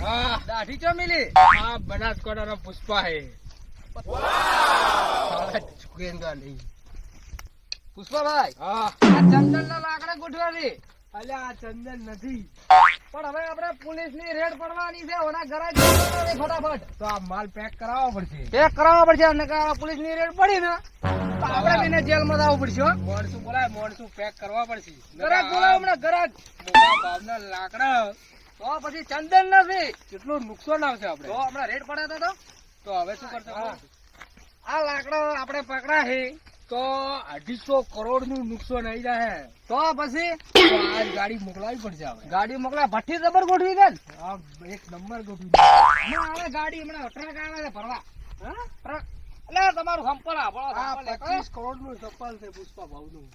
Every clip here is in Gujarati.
હા દાઢી ચો મિલી આ બનાસકાંઠાનો પુષ્પા હે પુષ્પાભાઈ હા આ ચંદન ના લાકડા ગોઠવાની અલ્યા આ ચંદન નથી પણ હવે આપણે પોલીસ ની રેડ પડવાની છે ઓના ઘરે ફટાફટ તો આ માલ પેક કરાવવો પડશે ચેક કરાવવા પડશે અને પોલીસ ની રેડ પડી ને તો આપણે એને જેલમાં જવું પડશે હો. મોણસું બોલાય મોણસું પેક કરવા પડશે ગરાક બોલાવો હમણાં ગરાક મોટા ભાવના લાકડા તો પછી ચંદન નથી કેટલું નુકસાન આવશે તો આપણે હમણાં રેડ પડ્યા તો હવે શું કરશો હા. આ લાકડા આપણે પકડા છે તો 250 કરોડ નું નુકસાન આવી જાય તો પછી તો આ ગાડી મોકલાવી પડશે આપણે ગાડી મોકલા ભઠ્ઠી જબર ગોઠવી દે ને. આ એક નંબર ગોઠવી હમણાં આવે ગાડી હમણાં ટ્રક આવે છે ભરવા હા ટ્રક એટલે તમારું સંપલ આપણો આ સંપલ લેતો. 25 કરોડ નું ચપ્પલ છે પુષ્પા ભાવનું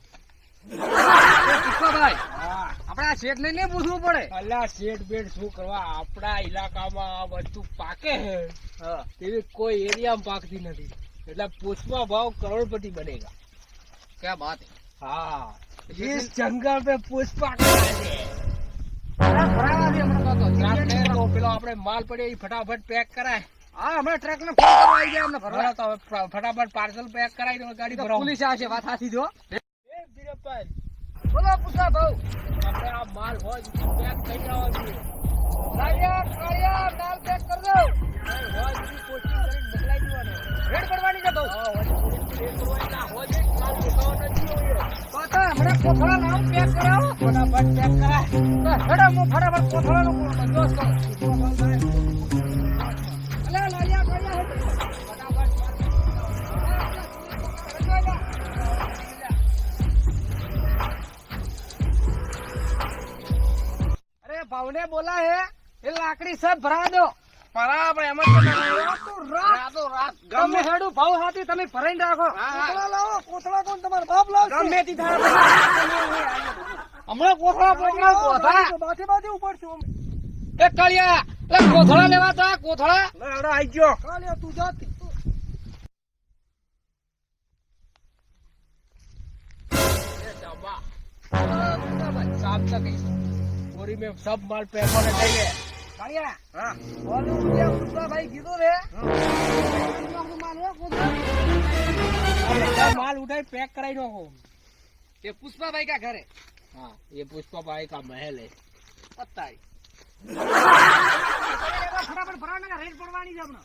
એ પુષ્પાભાઈ હા આપણે આ શેઠ ને નહીં પૂછવું પડે અલ્યા શેઠ બેટ શું કરવા આપણા ઇલાકામાં આ વસ્તુ પાકે છે એવી કોઈ એરિયામાં પાકતી નથી એટલે પુષ્પા ભાવ કરોડપતિ બનેગા ક્યાં બાત હે. हाँ इस जंगल पे पुष्पा करा છે ટ્રક ભરાવા દે હમણાં તો. રાત્રે તો પેલો આપણે માલ પડ્યો એ ફટાફટ પેક કરાય હા હમણાં ટ્રક ને ફોન કરવા આવી જાય અમને ભરવા. તો હવે ફટાફટ પાર્સલ પેક કરાવી દો ગાડી ભરાવો પોલીસ આવશે વાત સાચી જો એ બીરપ્પાઈ, બોલો પુષ્પા ભાઉ આપણે આ માલ હોય પેક થઈ જવા જોઈએ કાળિયા માલ પેક કર દો હોય બીજી પોસ્ટિંગ કરીને મોકલાઈ દેવાનો રેડ પડવાની છે ભાઉ હા હોય પોલીસ હોય ના હોય જ માલ દેખાવો નથી હોય તો તો હમણાં કોથળા લાવો પેક કરાવો ફટાફટ પેક કરાય તો હેડો હું ફટાફટ કોથળાનો બંદોબસ્ત કરું અલા લાયા કાળિયા હેડ अरे भावने बोला है ये लाकड़ी सब भरा दो પરા આપણે એમ જ રાત ગમે હેડું ભાવ હાથી તમે ભરાઈને રાખો કોથળા લાવો કોથળા કોણ તમારા બાપ લાવશે ગમે તે થાય હમણાં કોથળા પકડો કોથળા બાથી ઉપડશું એ કાળિયા લે કોથળા લેવા તા કોથળા લેડો આઈ ગયો કાળિયા તું જાતી शाम तक बोरी में सब माल पैक होने चाहिए કાળિયા हाँ ઓલું ઉડિયા પુષ્પા ભાઈ કીધું રે માનવા કોથળા બધા माल उठाई पैक कराई दो ये पुष्पा भाई का घर है हाँ ये पुष्पा भाई का महल है फटाफट भराने का रेट पड़वानी છે હમણાં